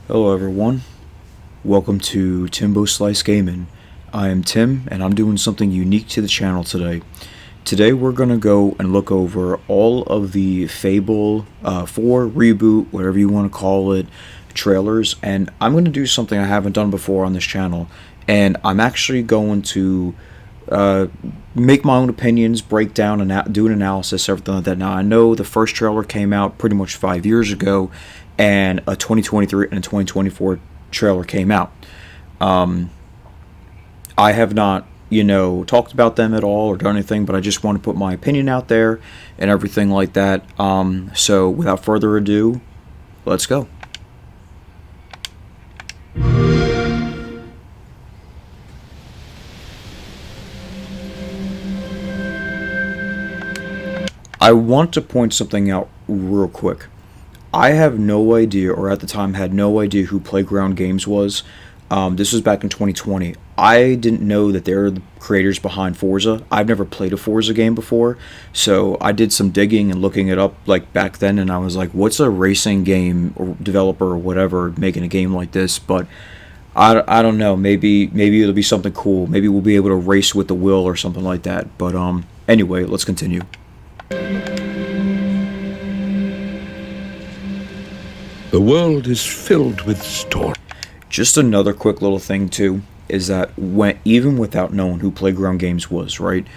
Hello everyone, welcome to Timbo Slice Gaming. I am Tim and I'm doing something unique to the channel today. Today we're going to go and look over all of the Fable 4 Reboot, whatever you want to call it, trailers, and I'm going to do something I haven't done before on this channel, and I'm actually going to make my own opinions, break down and do an analysis, everything like that. Now I know the first trailer came out pretty much 5 years ago, and a 2023 and a 2024 trailer came out. I have not, talked about them at all or done anything, but I just want to put my opinion out there and everything like that. So without further ado, let's go. I want to point something out real quick. I have no idea, or at the time had no idea, who Playground Games was. This was back in 2020. I didn't know that they're the creators behind Forza. I've never played a Forza game before, so I did some digging and looking it up like back then, and I was like, what's a racing game or developer or whatever making a game like this? But I don't know, maybe it'll be something cool. Maybe we'll be able to race with the wheel or something like that. But anyway, let's continue. The world is filled with stories. Just another quick little thing too is that even without knowing who Playground Games was, right?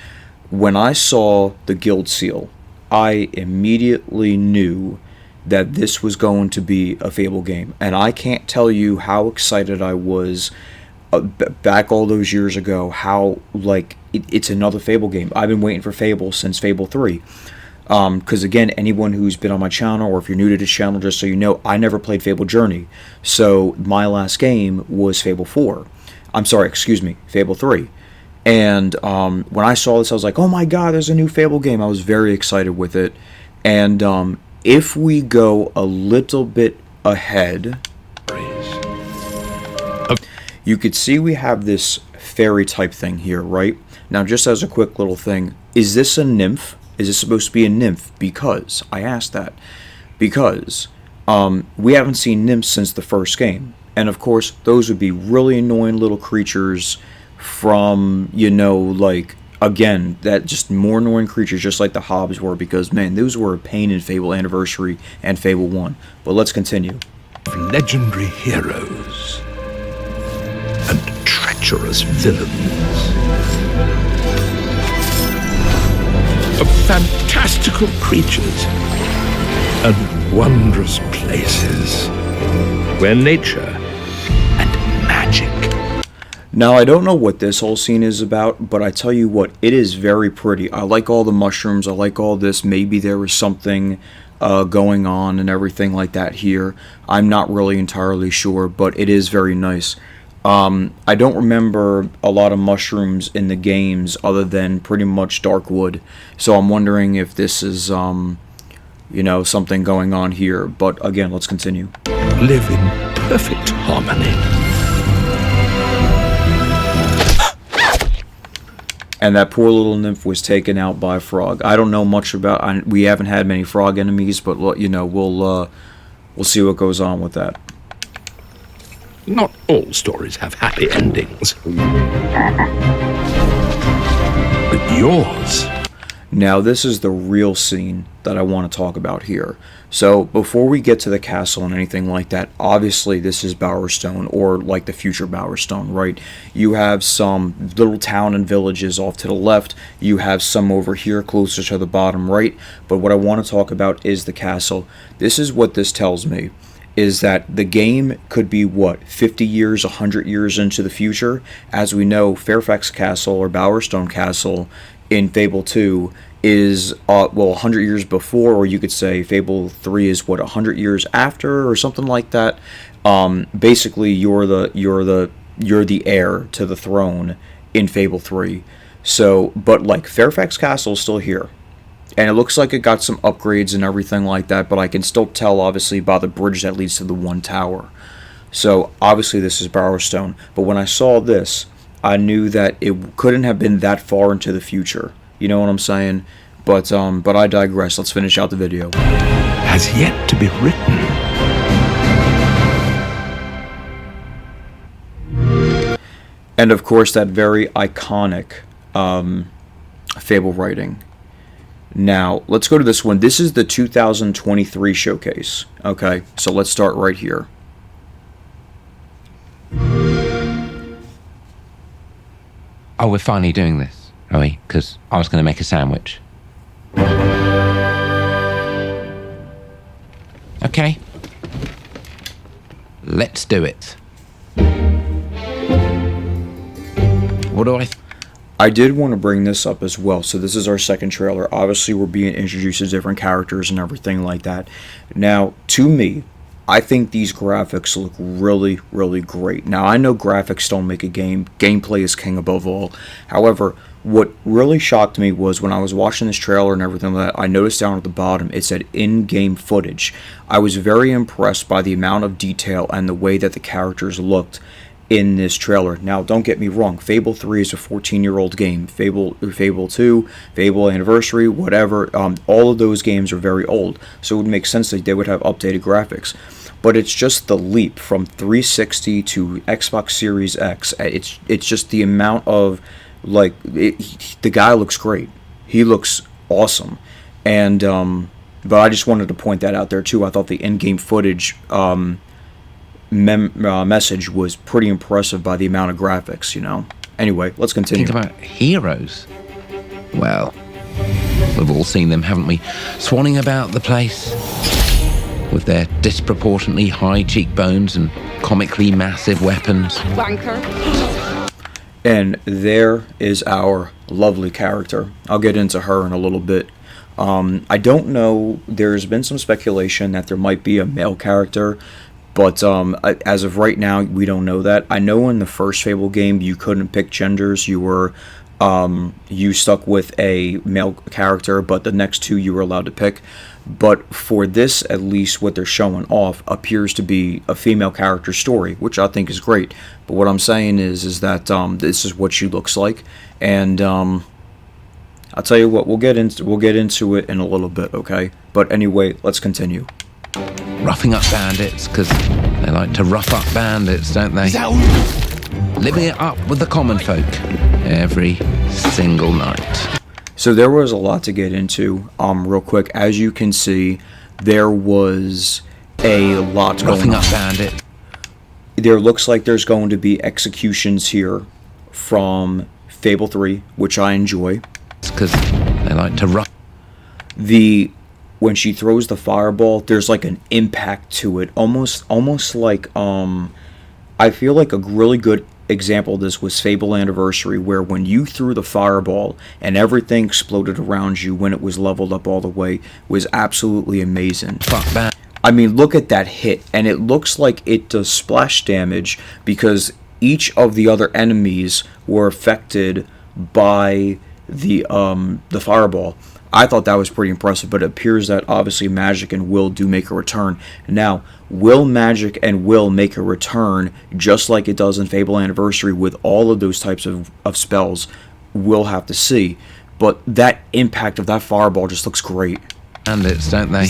When I saw the guild seal, I immediately knew that this was going to be a Fable game, and I can't tell you how excited I was back all those years ago. How it's another Fable game. I've been waiting for Fable since Fable 3. Because again, anyone who's been on my channel, or if you're new to this channel, just so you know, I never played Fable Journey. So my last game was Fable 4. I'm sorry, excuse me, Fable 3. And when I saw this, I was like, oh my god, there's a new Fable game. I was very excited with it. And if we go a little bit ahead, you could see we have this fairy type thing here, right? Now, just as a quick little thing, is this a nymph? Is it supposed to be a nymph? Because I asked that because we haven't seen nymphs since the first game, and of course those would be really annoying little creatures from again, that just more annoying creatures, just like the Hobbs were, because man, those were a pain in Fable Anniversary and Fable 1. But let's continue. Legendary heroes and treacherous villains. Of fantastical creatures and wondrous places where nature and magic. Now, I don't know what this whole scene is about, but I tell you what, it is very pretty. I like all the mushrooms, I like all this. Maybe there was something going on and everything like that here. I'm not really entirely sure, but it is very nice. I don't remember a lot of mushrooms in the games other than pretty much dark wood, so I'm wondering if this is, something going on here. But again, let's continue. Live in perfect harmony. And that poor little nymph was taken out by a frog. I don't know much about. We haven't had many frog enemies, but we'll see what goes on with that. Not all stories have happy endings. But yours. Now, this is the real scene that I want to talk about here. So, before we get to the castle and anything like that, obviously this is Bowerstone, or like the future Bowerstone, right? You have some little town and villages off to the left. You have some over here closer to the bottom right. But what I want to talk about is the castle. This is what this tells me. Is that the game could be, 50 years, 100 years into the future? As we know, Fairfax Castle, or Bowerstone Castle, in Fable 2 is, 100 years before, or you could say Fable 3 is, 100 years after, or something like that. Basically, you're the heir to the throne in Fable 3. So, but, Fairfax Castle is still here. And it looks like it got some upgrades and everything like that, but I can still tell, obviously, by the bridge that leads to the one tower. So, obviously, this is Bowerstone. But when I saw this, I knew that it couldn't have been that far into the future. You know what I'm saying? But I digress. Let's finish out the video. Has yet to be written. And of course, that very iconic Fable writing. Now, let's go to this one. This is the 2023 showcase. Okay, so let's start right here. Oh, we're finally doing this, are we? Because I was going to make a sandwich. Okay. Let's do it. What do I did want to bring this up as well. So this is our second trailer. Obviously, we're being introduced to different characters and everything like that. Now, to me, I think these graphics look really, really great. Now, I know graphics don't make a game. Gameplay is king above all. However, what really shocked me was when I was watching this trailer and everything like that, I noticed down at the bottom it said in-game footage. I was very impressed by the amount of detail and the way that the characters looked in this trailer. Now, don't get me wrong, Fable 3 is a 14-year-old game. Fable 2, Fable Anniversary, whatever, all of those games are very old, so it would make sense that they would have updated graphics. But it's just the leap from 360 to Xbox Series X. It's just the amount of, like, the guy looks great. He looks awesome. And, but I just wanted to point that out there too. I thought the in-game footage message was pretty impressive by the amount of graphics, you know. Anyway, let's continue. think about heroes? Well, we've all seen them, haven't we? Swanning about the place with their disproportionately high cheekbones and comically massive weapons. Wanker. And there is our lovely character. I'll get into her in a little bit. I don't know, there's been some speculation that there might be a male character, but as of right now, we don't know that. I know in the first Fable game, you couldn't pick genders. You were you stuck with a male character, but the next two you were allowed to pick. But for this, at least what they're showing off appears to be a female character story, which I think is great. But what I'm saying is that this is what she looks like, and I'll tell you what, we'll get into it in a little bit, okay? But anyway, let's continue. Roughing up bandits, because they like to rough up bandits, don't they? Living it up with the common folk every single night. So there was a lot to get into, real quick. As you can see, there was a lot going on. Roughing up bandit. There looks like there's going to be executions here from Fable 3, which I enjoy. Because they like to rough. When she throws the fireball, there's like an impact to it, almost like I feel like a really good example of this was Fable Anniversary, where when you threw the fireball and everything exploded around you when it was leveled up all the way, was absolutely amazing. Fuck that. I mean, look at that hit, and it looks like it does splash damage because each of the other enemies were affected by the fireball. I thought that was pretty impressive, but it appears that obviously Magic and Will do make a return. Now, will Magic and Will make a return just like it does in Fable Anniversary with all of those types of spells? We'll have to see. But that impact of that fireball just looks great. Bandits, don't they?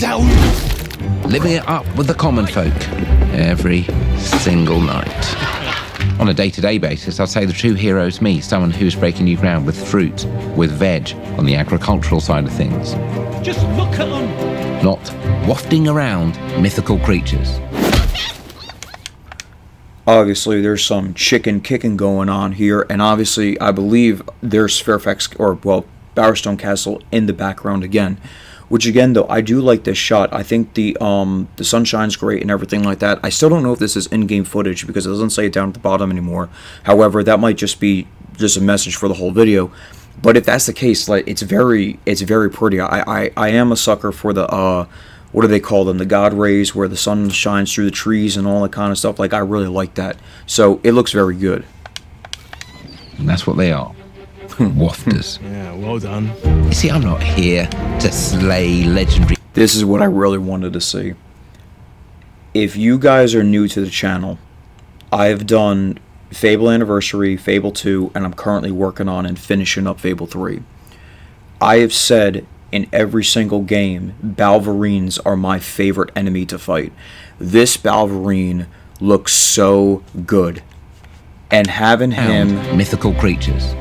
Living it up with the common folk every single night. On a day-to-day basis, I'd say the true hero is me, someone who's breaking new ground with fruit, with veg, on the agricultural side of things. Just look at them! Not wafting around mythical creatures. Obviously, there's some chicken kicking going on here, and obviously, I believe there's Bowerstone Castle in the background again. Which again, though, I do like this shot. I think the sunshine's great and everything like that. I still don't know if this is in-game footage because it doesn't say it down at the bottom anymore. However, that might just be a message for the whole video. But if that's the case, like it's very pretty. I am a sucker for the what do they call them? The God rays, where the sun shines through the trees and all that kind of stuff. Like I really like that. So it looks very good. And that's what they are. Wafters. Yeah, well done. You see, I'm not here to slay legendary. This is what I really wanted to see. If you guys are new to the channel, I have done Fable Anniversary, Fable 2, and I'm currently working on and finishing up Fable 3. I have said in every single game, Balverines are my favorite enemy to fight. This Balverine looks so good. and having him mythical creatures.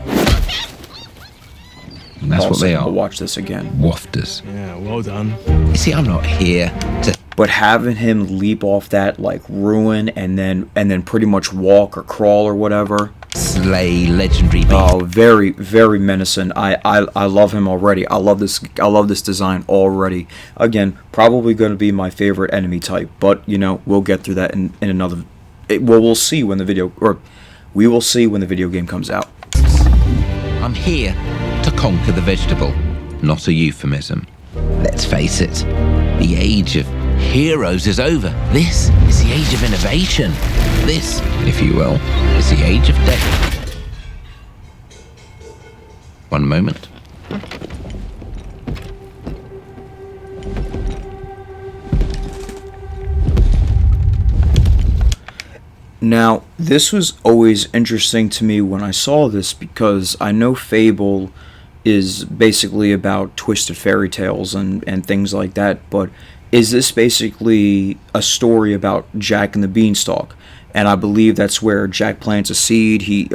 And that's what they are. I'll watch this again. Wafters. Yeah, well done. You see, I'm not here to. But having him leap off that like ruin and then pretty much walk or crawl or whatever. Slay legendary beasts. Oh, very, very menacing. I love him already. I love this design already. Again, probably going to be my favorite enemy type, but you know, we'll get through that in another. We'll see when the video, or we will see when the video game comes out. I'm here to conquer the vegetable, not a euphemism. Let's face it, the age of heroes is over. This is the age of innovation. This, if you will, is the age of death. One moment. Now, this was always interesting to me when I saw this, because I know Fable is basically about twisted fairy tales and things like that, but is this basically a story about Jack and the Beanstalk? And I believe that's where Jack plants a seed,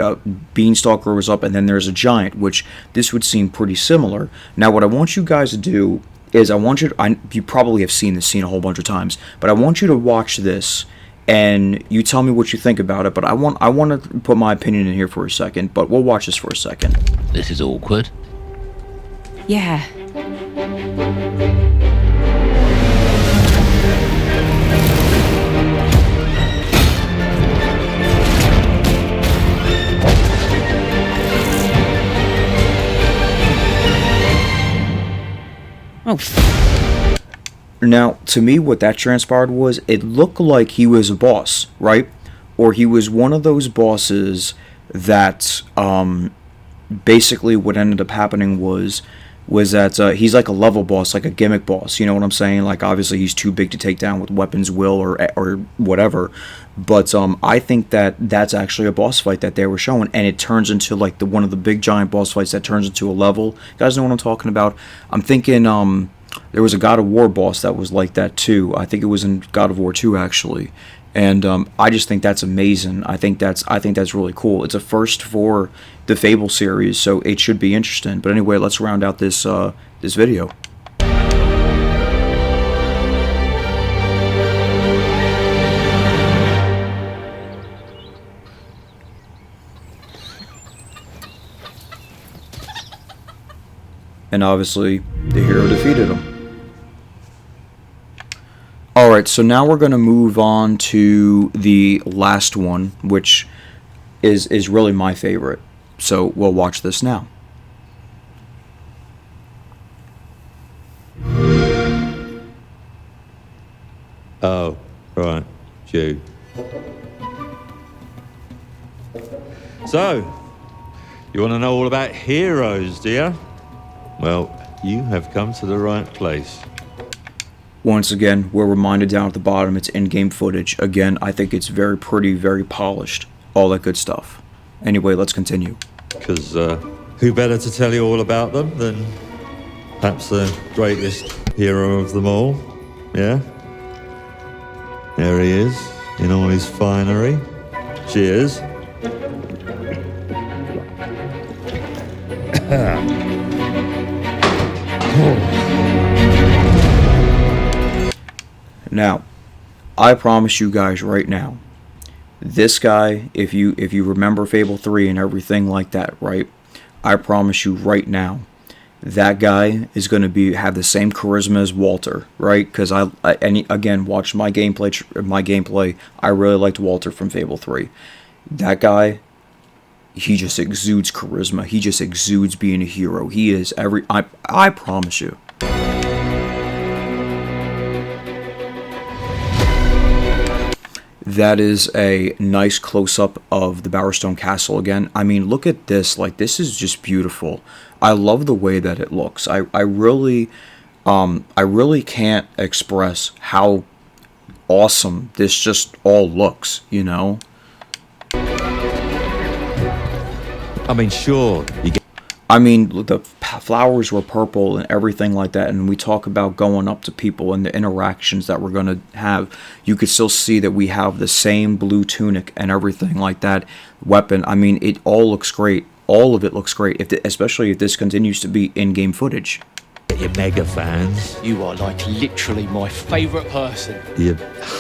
Beanstalk grows up, and then there's a giant, which this would seem pretty similar. Now, what I want you guys to do is you probably have seen this scene a whole bunch of times, but I want you to watch this and you tell me what you think about it. But I want to put my opinion in here for a second, but we'll watch this for a second. This is awkward. Yeah. Oh. Now, to me, what that transpired was, it looked like he was a boss, right? Or he was one of those bosses that, basically what ended up happening was that he's like a level boss, like a gimmick boss, you know what I'm saying? Like, obviously, he's too big to take down with weapons, will, or whatever. But I think that that's actually a boss fight that they were showing, and it turns into like one of the big giant boss fights that turns into a level. You guys know what I'm talking about? I'm thinking there was a God of War boss that was like that too. I think it was in God of War 2 actually, and I just think that's amazing. I think that's really cool. It's a first for the Fable series, so it should be interesting. But anyway, let's round out this video. And obviously, the hero defeated him. Alright, so now we're going to move on to the last one, which is really my favorite. So we'll watch this now. Oh, right, you. So, you want to know all about heroes, do you? Well, you have come to the right place. Once again, we're reminded down at the bottom, it's in-game footage. Again, I think it's very pretty, very polished, all that good stuff. Anyway, let's continue. Because who better to tell you all about them than perhaps the greatest hero of them all? Yeah? There he is, in all his finery. Cheers. Now, I promise you guys right now, this guy, if you remember Fable 3 and everything like that, right? I promise you right now, that guy is going to have the same charisma as Walter, right? Because again, watch my gameplay. I really liked Walter from Fable 3. That guy, he just exudes charisma. He just exudes being a hero. He is I promise you. That is a nice close-up of the Bowerstone Castle again. I mean, look at this. Like, this is just beautiful. I love the way that it looks. I really can't express how awesome this just all looks, you know? I mean, sure, I mean, the flowers were purple and everything like that, and we talk about going up to people and the interactions that we're going to have, you could still see that we have the same blue tunic and everything like that. Weapon, I mean, it all looks great. All of it looks great, especially if this continues to be in-game footage. You mega fans, You are like literally my favourite person. you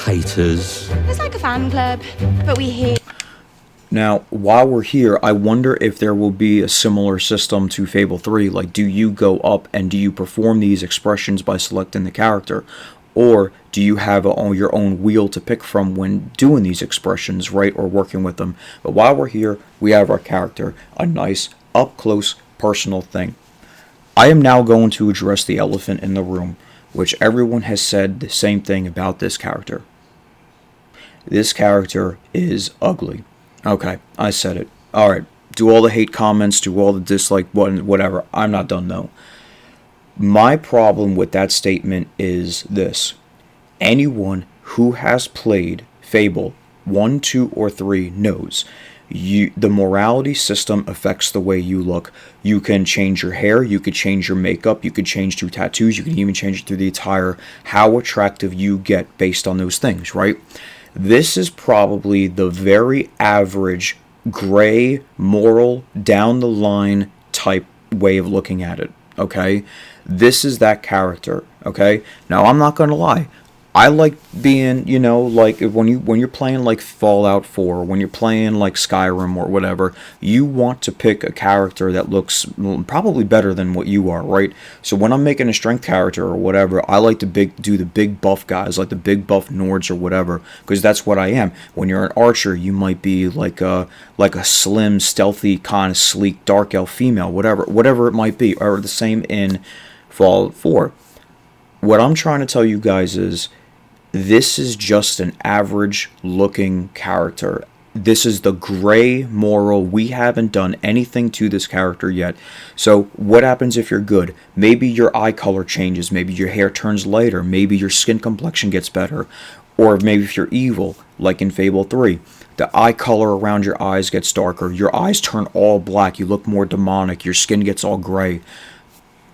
haters. It's like a fan club, but we hear. Now, while we're here, I wonder if there will be a similar system to Fable 3. Like, do you go up and do you perform these expressions by selecting the character? Or do you have your own wheel to pick from when doing these expressions, right, or working with them? But while we're here, we have our character, a nice, up-close, personal thing. I am now going to address the elephant in the room, which everyone has said the same thing about this character. This character is ugly. Okay, I said it. Alright, do all the hate comments, do all the dislike button, whatever. I'm not done though. My problem with that statement is this. Anyone who has played Fable 1, 2, or 3 knows the morality system affects the way you look. You can change your hair, you could change your makeup, you could change through tattoos, you can even change it through the attire, how attractive you get based on those things, right? This is probably the very average, gray, moral, down the line type way of looking at it, okay? This is that character, okay? Now, I'm not going to lie. I like being, you know, like when you're playing like Fallout 4, when you're playing like Skyrim or whatever, you want to pick a character that looks probably better than what you are, right? So when I'm making a strength character or whatever, I like to do the big buff guys, like the big buff Nords or whatever, because that's what I am. When you're an archer, you might be like a slim, stealthy, kind of sleek, dark elf female, whatever it might be, or the same in Fallout 4. What I'm trying to tell you guys is, this is just an average looking character. This is the gray moral. We haven't done anything to this character yet. So what happens if you're good? Maybe your eye color changes. Maybe your hair turns lighter. Maybe your skin complexion gets better. Or maybe if you're evil, like in Fable 3, the eye color around your eyes gets darker. Your eyes turn all black. You look more demonic. Your skin gets all gray.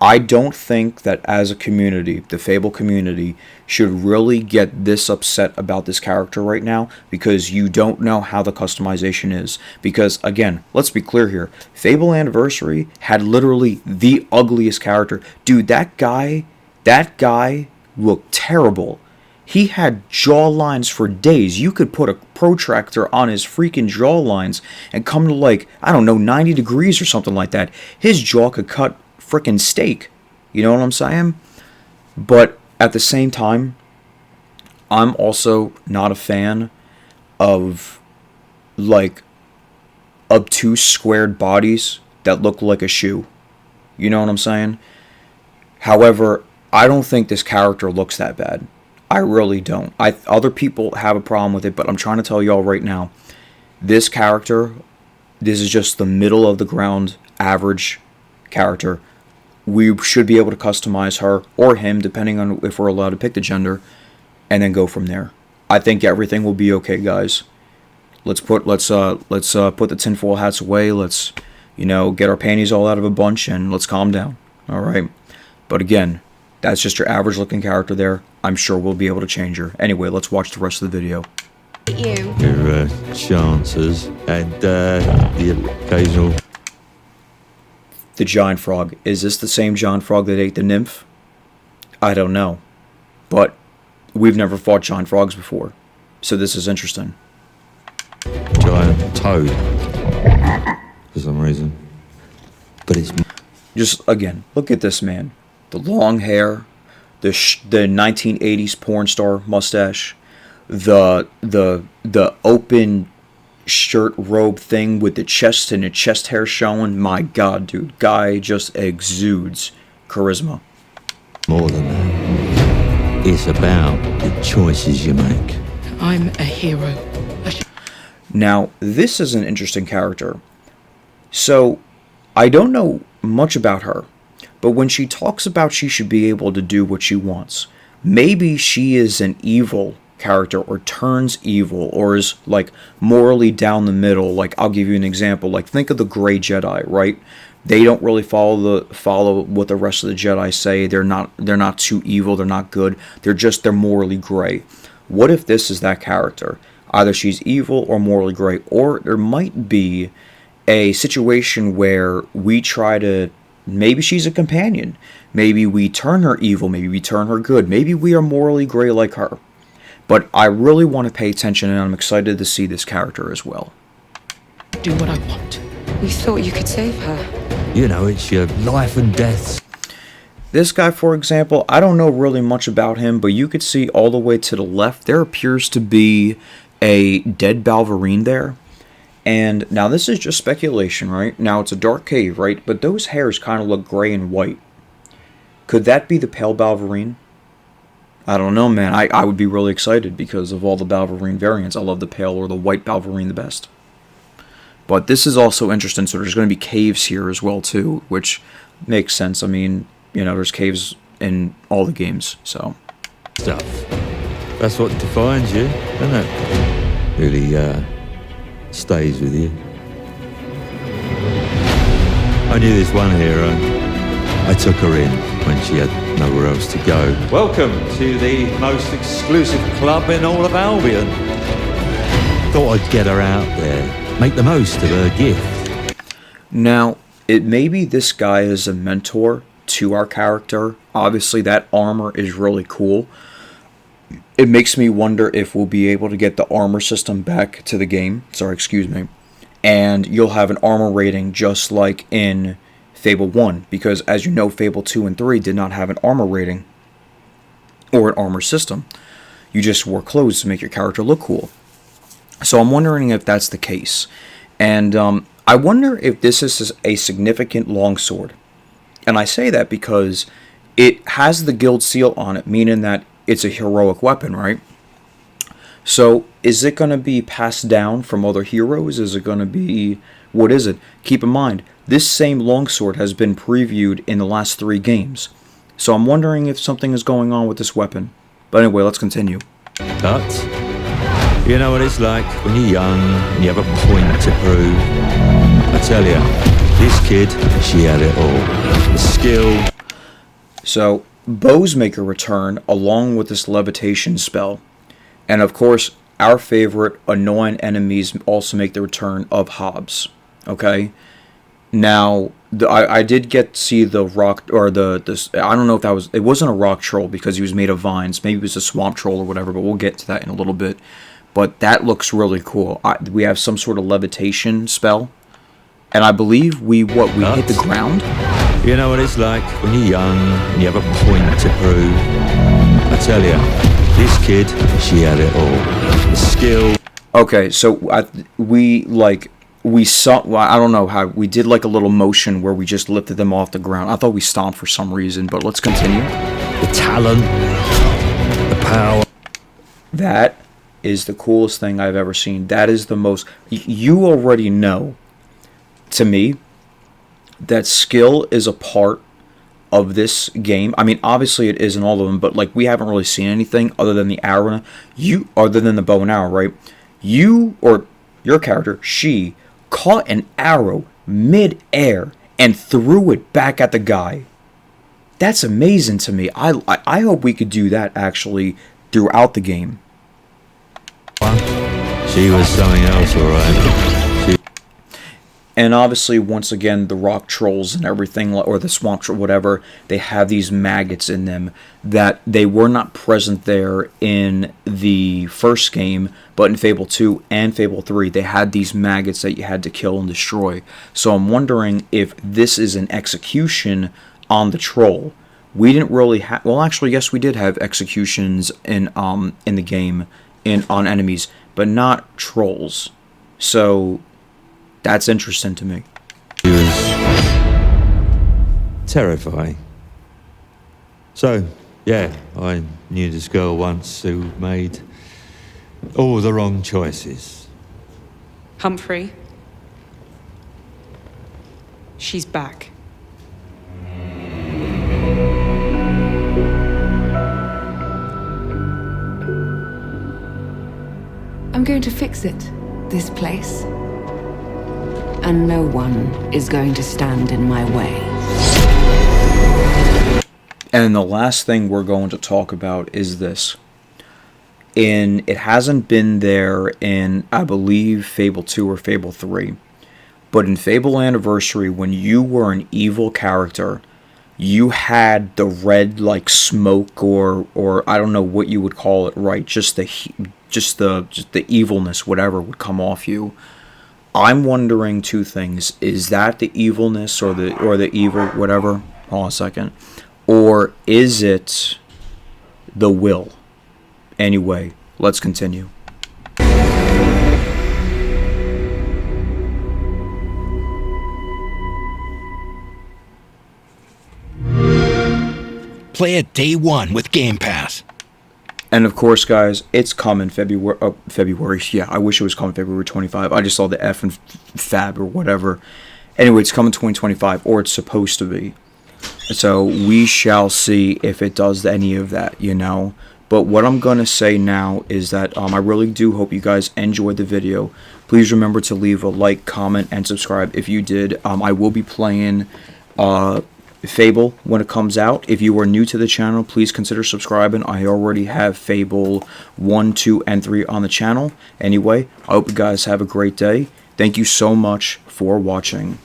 I don't think that as a community, the Fable community, should really get this upset about this character right now, because you don't know how the customization is. Because, again, let's be clear here, Fable Anniversary had literally the ugliest character. Dude, that guy looked terrible. He had jaw lines for days. You could put a protractor on his freaking jaw lines and come to, like, I don't know, 90 degrees or something like that. His jaw could cut freaking steak, you know what I'm saying? But at the same time, I'm also not a fan of like obtuse squared bodies that look like a shoe, you know what I'm saying? However, I don't think this character looks that bad. I really don't. Other people have a problem with it, but I'm trying to tell y'all right now, this character, this is just the middle of the ground average character. We should be able to customize her or him, depending on if we're allowed to pick the gender, and then go from there. I think everything will be okay, guys. Let's put the tinfoil hats away. Let's, you know, get our panties all out of a bunch and let's calm down. All right. But again, that's just your average looking character there. I'm sure we'll be able to change her. Anyway, let's watch the rest of the video. You. Your chances and the occasional. The giant frog. Is this the same giant frog that ate the nymph? I don't know. But we've never fought giant frogs before. So this is interesting. Giant toad. For some reason. But it's... Just, again, look at this man. The long hair. The 1980s porn star mustache. The open shirt robe thing with the chest and the chest hair showing. My god, dude, guy just exudes charisma. More than that, it's about the choices you make. I'm a hero. Now, this is an interesting character. So, I don't know much about her, but when she talks about she should be able to do what she wants, maybe she is an evil character or turns evil or is like morally down the middle, like I'll give you an example. Like think of the Gray Jedi, right? They don't really follow what the rest of the Jedi say. They're not too evil. They're not good. They're morally gray. What if this is that character? Either she's evil or morally gray, or there might be a situation where we try to. Maybe she's a companion. Maybe we turn her evil. Maybe we turn her good. Maybe we are morally gray like her. But I really want to pay attention, and I'm excited to see this character as well. Do what I want. We thought you could save her. You know, it's your life and death. This guy, for example, I don't know really much about him, but you could see all the way to the left, there appears to be a dead Balverine there. And now this is just speculation, right? Now it's a dark cave, right? But those hairs kind of look gray and white. Could that be the pale Balverine? I don't know, man. I would be really excited because of all the Balverine variants. I love the pale or the white Balverine the best. But this is also interesting. So there's going to be caves here as well, too, which makes sense. I mean, you know, there's caves in all the games, so. Stuff. That's what defines you, doesn't it? Really, stays with you. I knew this one hero. I took her in when she had nowhere else to go. Welcome to the most exclusive club in all of Albion. Thought I'd get her out there, make the most of her gift. Now, it may be this guy is a mentor to our character. Obviously, that armor is really cool. It makes me wonder if we'll be able to get the armor system back to the game. Sorry, excuse me. And you'll have an armor rating just like in Fable 1. Because, as you know, Fable 2 and 3 did not have an armor rating or an armor system. You just wore clothes to make your character look cool. So I'm wondering if that's the case. And I wonder if this is a significant longsword. And I say that because it has the guild seal on it, meaning that it's a heroic weapon, right? So is it going to be passed down from other heroes? Is it going to be... what is it? Keep in mind, this same longsword has been previewed in the last 3 games. So I'm wondering if something is going on with this weapon. But anyway, let's continue. But you know what it's like when you're young and you have a point to prove. I tell you, this kid, she had it all. The skill. So, bows make a return along with this levitation spell. And of course, our favorite annoying enemies also make the return of Hobbs. Okay? Now, I did get to see the rock, or the I don't know if that was, it wasn't a rock troll because he was made of vines. Maybe it was a swamp troll or whatever, but we'll get to that in a little bit. But that looks really cool. We have some sort of levitation spell. And I believe we hit the ground? You know what it's like when you're young and you have a point to prove. I tell you, this kid, she had it all. The skill. Okay, so we saw, well, I don't know how, we did like a little motion where we just lifted them off the ground. I thought we stomped for some reason, but let's continue. The talent, the power. That is the coolest thing I've ever seen. That is the most, you already know, to me, that skill is a part of this game. I mean, obviously it is in all of them, but like we haven't really seen anything other than the arrow, other than the bow and arrow, right? You, or your character, she, caught an arrow mid-air and threw it back at the guy. That's amazing to me. I hope we could do that actually throughout the game. She was something else, alright. And obviously, once again, the rock trolls and everything, or the swamp troll, whatever, they have these maggots in them that they were not present there in the first game, but in Fable 2 and Fable 3, they had these maggots that you had to kill and destroy. So I'm wondering if this is an execution on the troll. We didn't really have... well, actually, yes, we did have executions in the game on enemies, but not trolls. So... that's interesting to me. It was terrifying. So, yeah, I knew this girl once who made all the wrong choices. Humphrey. She's back. I'm going to fix it. This place. And no one is going to stand in my way. And the last thing we're going to talk about is this. It hasn't been there in, I believe, Fable 2 or Fable 3. But in Fable Anniversary, when you were an evil character, you had the red, like, smoke or I don't know what you would call it, right? Just the evilness, whatever, would come off you. I'm wondering two things. Is that the evilness or the evil, whatever? Hold on a second. Or is it the will? Anyway, let's continue. Play it day one with Game Pass. And of course, guys, it's coming February. Yeah, I wish it was coming February 25. I just saw the F and Fab or whatever. Anyway, it's coming 2025, or it's supposed to be. So we shall see if it does any of that, you know. But what I'm going to say now is that I really do hope you guys enjoyed the video. Please remember to leave a like, comment, and subscribe if you did. I will be playing Fable when it comes out. If you are new to the channel, please consider subscribing. I already have Fable 1, 2, and 3 on the channel. Anyway, I hope you guys have a great day. Thank you so much for watching.